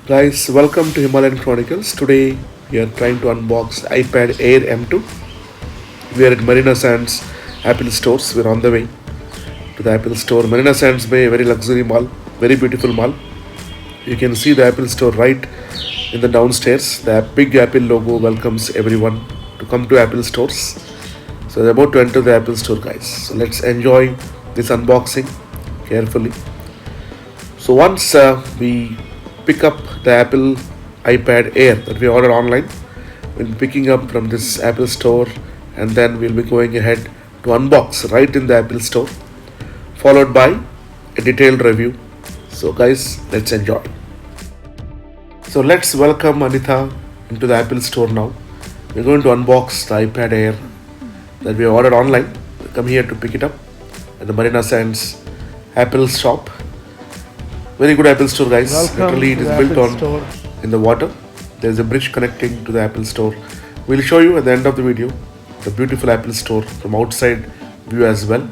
Guys, welcome to Himalayan Chronicles. Today we are trying to unbox the iPad Air M2. We are at Marina Sands Apple stores. We're on the way to the Apple store. Marina Sands Bay, a very luxury mall, very beautiful mall. You can see the Apple store right in the downstairs. The big Apple logo welcomes everyone to come to Apple stores. So they're about to enter the Apple store, guys. So let's enjoy this unboxing carefully. So once we pick up the Apple iPad Air that we ordered online, we'll be picking up from this Apple store and then we'll be going ahead to unbox right in the Apple store, followed by a detailed review. So guys, let's enjoy. So let's welcome Anita into the Apple store now. We're going to unbox the iPad Air that we ordered online. We come here to pick it up at the Marina Sands Apple shop. Very good Apple store, guys. Welcome Literally, it to is the built Apple on store. in the water. There is a bridge connecting to the Apple store. We'll show you at the end of the video the beautiful Apple store from outside view as well.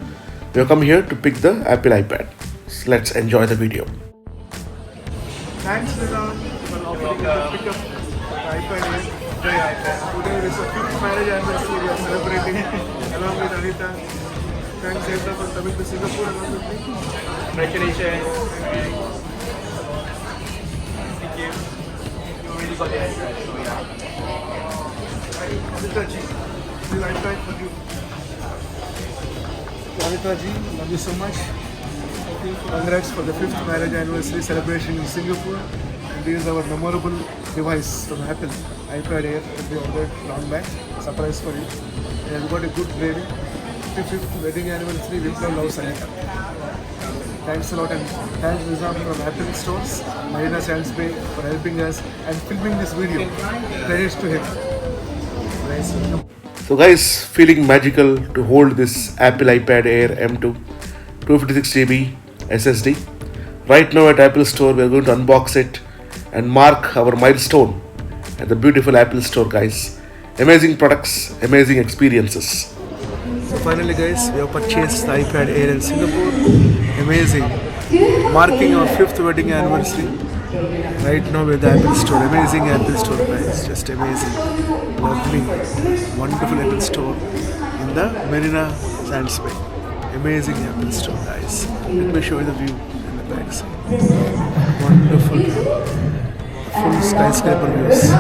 We have come here to pick the Apple iPad. So let's enjoy the video. Thanks, Nizam, for offering us to pick up the iPad here. Today is the 5th marriage anniversary we are celebrating along with Anita. Thanks, Anita, for coming to Singapore along with me. Congratulations. Thank you. You really got the iPad, so yeah. Anita ji, this is iPad for you. Anita ji, love you so much. Congrats for the 5th marriage anniversary celebration in Singapore. And this is our memorable device from Apple, iPad Air that we ordered long back. Surprise for you. And we got a good rating. 5th wedding anniversary, we love Sanita. Thanks a lot and thanks Nizam from Apple Stores, Marina Sands Bay for helping us and filming this video. Credits to him. Nice. So guys, feeling magical to hold this Apple iPad Air M2 256GB SSD. Right now at Apple Store, we are going to unbox it and mark our milestone at the beautiful Apple Store, guys. Amazing products, amazing experiences. So finally, guys, we have purchased the iPad Air in Singapore. Amazing. Marking our 5th wedding anniversary. Right now with the Apple Store. Amazing Apple Store, guys. Just amazing. Lovely. Wonderful Apple Store in the Marina Sands Bay. Amazing Apple Store, guys. Let me show you the view in the back side. Wonderful. Full skyscraper views.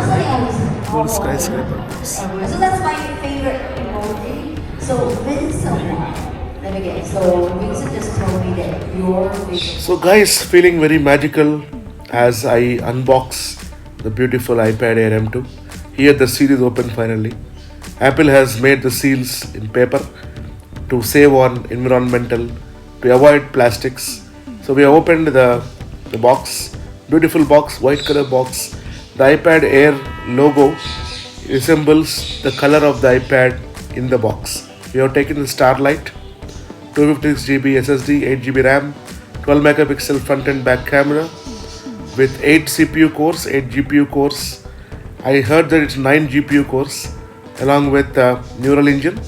Full skyscraper views. So that's my favorite emoji. So visit someone. Then again, so Vincent just told me that your vision. So guys, feeling very magical as I unbox the beautiful iPad Air M2. Here the seal is open finally. Apple has made the seals in paper to save on environmental, to avoid plastics. So we have opened the box. Beautiful box, white color box. The iPad Air logo resembles the color of the iPad in the box. We have taken the Starlight, 256GB SSD, 8GB RAM, 12 megapixel front and back camera with 8 CPU cores, 8 GPU cores. I heard that it's 9 GPU cores along with neural engine.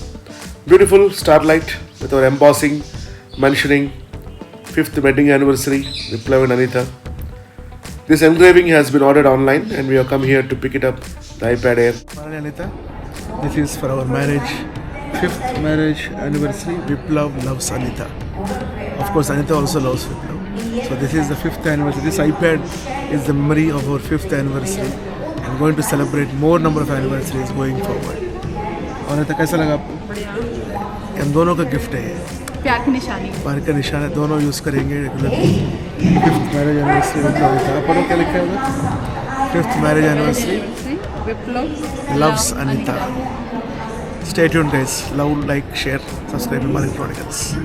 Beautiful Starlight with our embossing mentioning 5th wedding anniversary, Viplav and Anita. This engraving has been ordered online and we have come here to pick it up, the iPad Air. Finally, Anita, this is for our marriage, 5th marriage anniversary. Viplav loves Anita. Of course, Anita also loves Viplav. So this is the 5th anniversary. This iPad is the memory of our 5th anniversary. I'm going to celebrate more number of anniversaries going forward. Anita, कैसा लगा आपको? हम दोनों का gift है ये, प्यार की निशानी। प्यार का निशान है, दोनों यूज़ करेंगे रेगुलरली। 5th मैरिज एनिवर्सरी आप पढ़ो क्या लिखा है उधर? 5th marriage anniversary Viplav loves Anita. Stay tuned, guys. Love, like, share, subscribe to Himalayan Chronicles.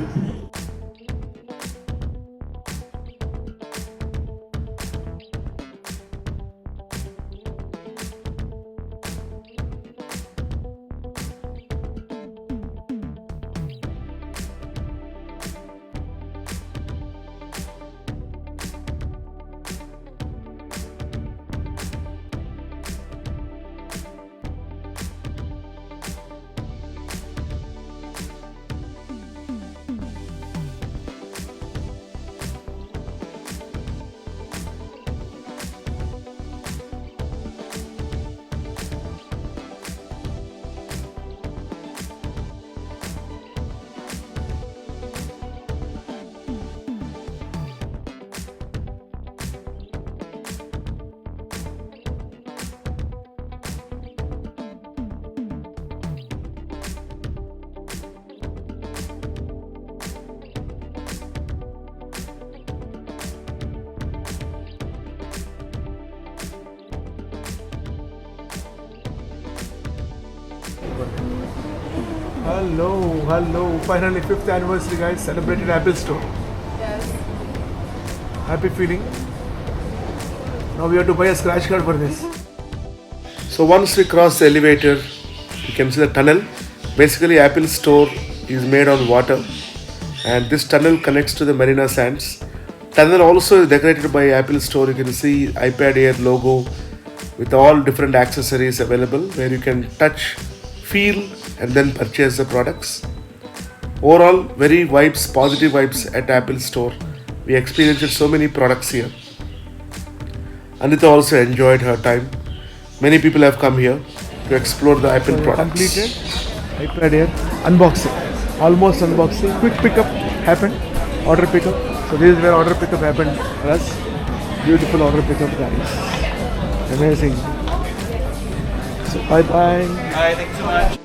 Hello. Finally, 5th anniversary, guys. Celebrated Apple Store. Yes. Happy feeling. Now we have to buy a scratch card for this. So once we cross the elevator, you can see the tunnel. Basically, Apple Store is made on water, and this tunnel connects to the Marina Sands. Tunnel also is decorated by Apple Store. You can see iPad Air logo with all different accessories available, where you can touch, feel, and then purchase the products. Overall, very positive vibes at Apple Store. We experienced so many products here. Anita also enjoyed her time. Many people have come here to explore the Apple So we products. completed iPad Air unboxing. Almost unboxing. Quick pickup happened. Order pickup. So this is where order pickup happened for us. Beautiful order pickup, guys. Amazing. So bye bye. Alright, thank you so much.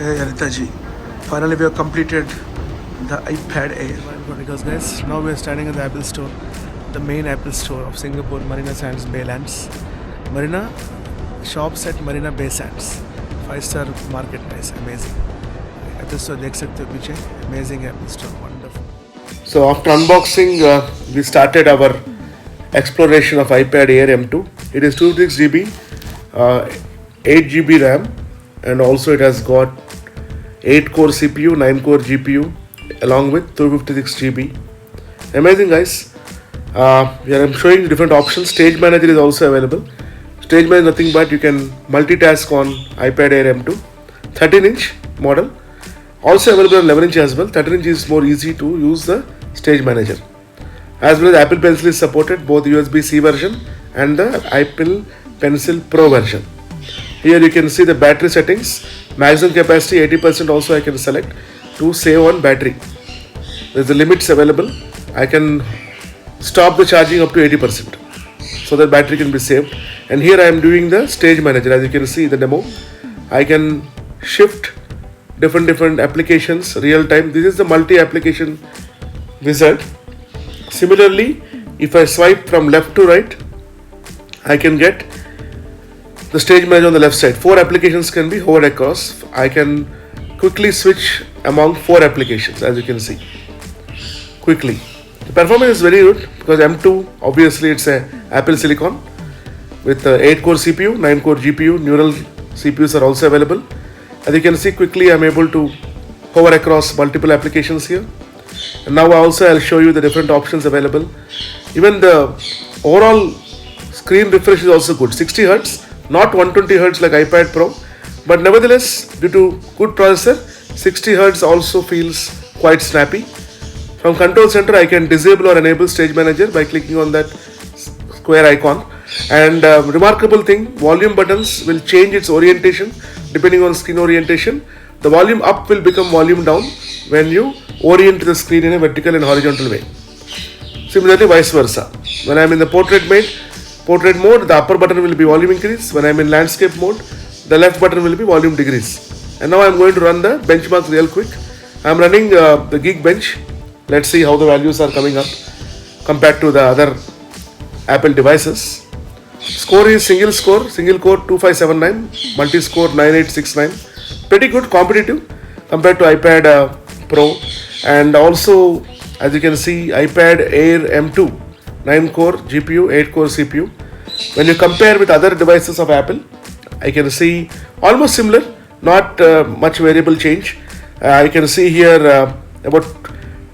Hey Anita ji. Finally we have completed the iPad Air. Because guys, now we are standing in the Apple Store, the main Apple Store of Singapore, Marina Sands Baylands. Marina shops at Marina Bay Sands. 5-star market price, amazing. Apple Store देख सकते हो पीछे, amazing Apple Store, wonderful. So after unboxing, we started our exploration of iPad Air M2. It is 256 GB, 8 GB RAM, and also it has got 8 core CPU, 9 core GPU, along with 256 GB. Amazing, guys. Here I'm showing different options. Stage Manager is also available. Stage Manager is nothing but you can multitask on iPad Air M2. 13-inch model. Also available on 11-inch as well. 13-inch is more easy to use the Stage Manager. As well as Apple Pencil is supported, both USB-C version and the Apple Pencil Pro version. Here you can see the battery settings. Maximum capacity 80% also I can select to save on battery. There's the limits available. I can stop the charging up to 80% so that battery can be saved. And here I am doing the Stage Manager. As you can see the demo, I can shift different applications real time. This is the multi-application wizard. Similarly, if I swipe from left to right, I can get the Stage Manager on the left side. 4 applications can be hovered across. I can quickly switch among 4 applications, as you can see. Quickly. The performance is very good because M2, obviously it's a Apple Silicon with 8 core CPU, 9 core GPU, neural CPUs are also available. As you can see, quickly I'm able to hover across multiple applications here. And now I'll show you the different options available. Even the overall screen refresh is also good. 60 Hz, not 120 Hz like iPad Pro, but nevertheless, due to good processor, 60 Hz also feels quite snappy. From control center, I can disable or enable Stage Manager by clicking on that square icon. And remarkable thing, volume buttons will change its orientation depending on screen orientation. The volume up will become volume down when you orient the screen in a vertical and horizontal way. Similarly, vice versa. When I am in the portrait mode, the upper button will be volume increase. When I am in landscape mode, the left button will be volume decrease. And now I am going to run the benchmark real quick. I am running the Geekbench. Let's see how the values are coming up compared to the other Apple devices. Score is single core 2579, multi-score 9869. Pretty good, competitive compared to iPad Pro. And also, as you can see, iPad Air M2, 9 core GPU, 8 core CPU. When you compare with other devices of Apple, I can see almost similar, not much variable change. I can see here about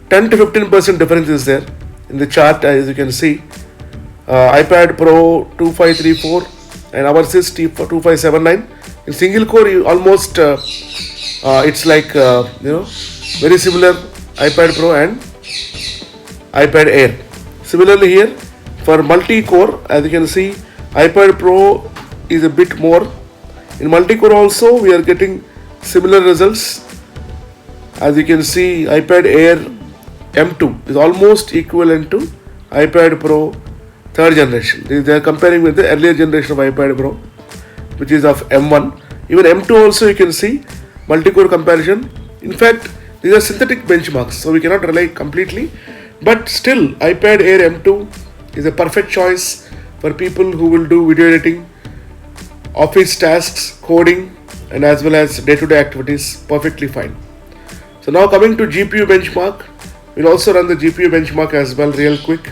10 to 15% difference is there in the chart. As you can see, iPad Pro 2534 and ours is 2579. In single core, you almost it's like very similar iPad Pro and iPad Air. Similarly here for multi-core, as you can see, iPad Pro is a bit more In multi-core also we are getting similar results. As you can see, iPad Air M2 is almost equivalent to iPad Pro 3rd generation. They are comparing with the earlier generation of iPad Pro, which is of M1. Even M2 also you can see multi-core comparison. In fact, these are synthetic benchmarks, so we cannot rely completely. But still, iPad Air M2 is a perfect choice for people who will do video editing, office tasks, coding, and as well as day-to-day activities perfectly fine. So now coming to GPU benchmark, we'll also run the GPU benchmark as well real quick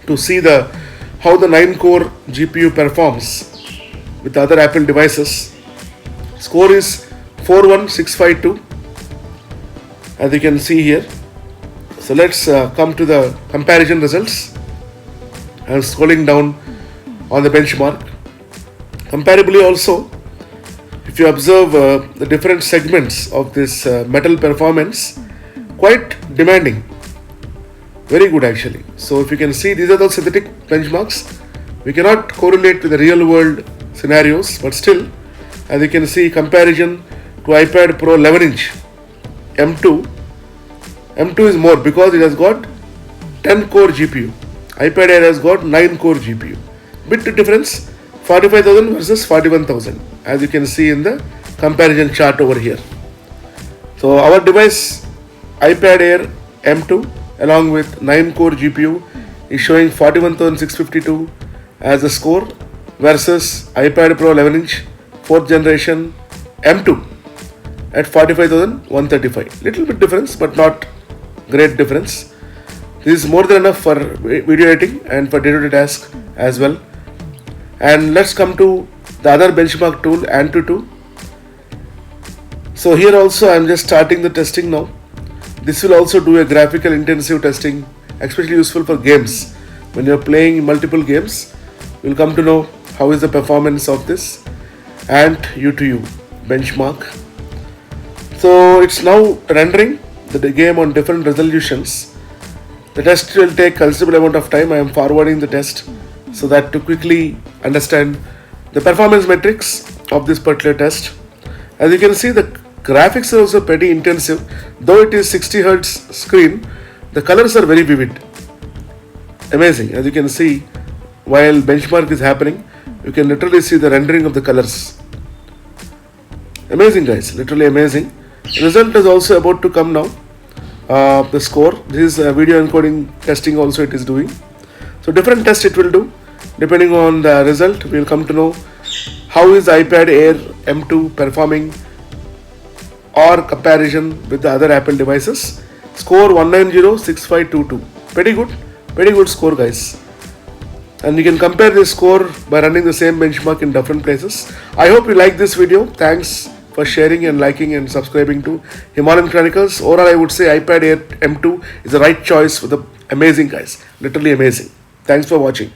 to see how the 9-core GPU performs with other Apple devices. Score is 41652, as you can see here. So let's come to the comparison results. I'm scrolling down on the benchmark. Comparably also, if you observe the different segments of this metal performance, quite demanding, very good actually. So if you can see, these are the synthetic benchmarks. We cannot correlate with the real world scenarios, but still, as you can see, comparison to iPad Pro 11-inch M2 is more because it has got 10-core GPU. iPad Air has got 9-core GPU. Bit difference, 45,000 versus 41,000, as you can see in the comparison chart over here. So our device iPad Air M2 along with 9-core GPU is showing 41,652 as a score versus iPad Pro 11-inch 4th generation M2 at 45,135. Little bit difference, but not great difference. This is more than enough for video editing and for day-to-day tasks as well. And let's come to the other benchmark tool, Antutu. So here also I'm just starting the testing now. This will also do a graphical intensive testing, especially useful for games. When you're playing multiple games, you'll come to know how is the performance of this Antutu benchmark. So it's now rendering the game on different resolutions. The test will take considerable amount of time. I am forwarding the test so that to quickly understand the performance metrics of this particular test. As you can see, the graphics are also pretty intensive. Though it is 60 Hz screen, the colors are very vivid. Amazing. As you can see, while benchmark is happening, you can literally see the rendering of the colors. Amazing guys, literally amazing. The result is also about to come now. The score, this is video encoding testing also it is doing. So different tests it will do. Depending on the result, we will come to know how is iPad Air M2 performing or comparison with the other Apple devices. Score 1906522. Pretty good score guys. And you can compare this score by running the same benchmark in different places. I hope you like this video. Thanks for sharing and liking and subscribing to Himalayan Chronicles. Overall, I would say iPad Air M2 is the right choice for the amazing guys. Literally amazing. Thanks for watching.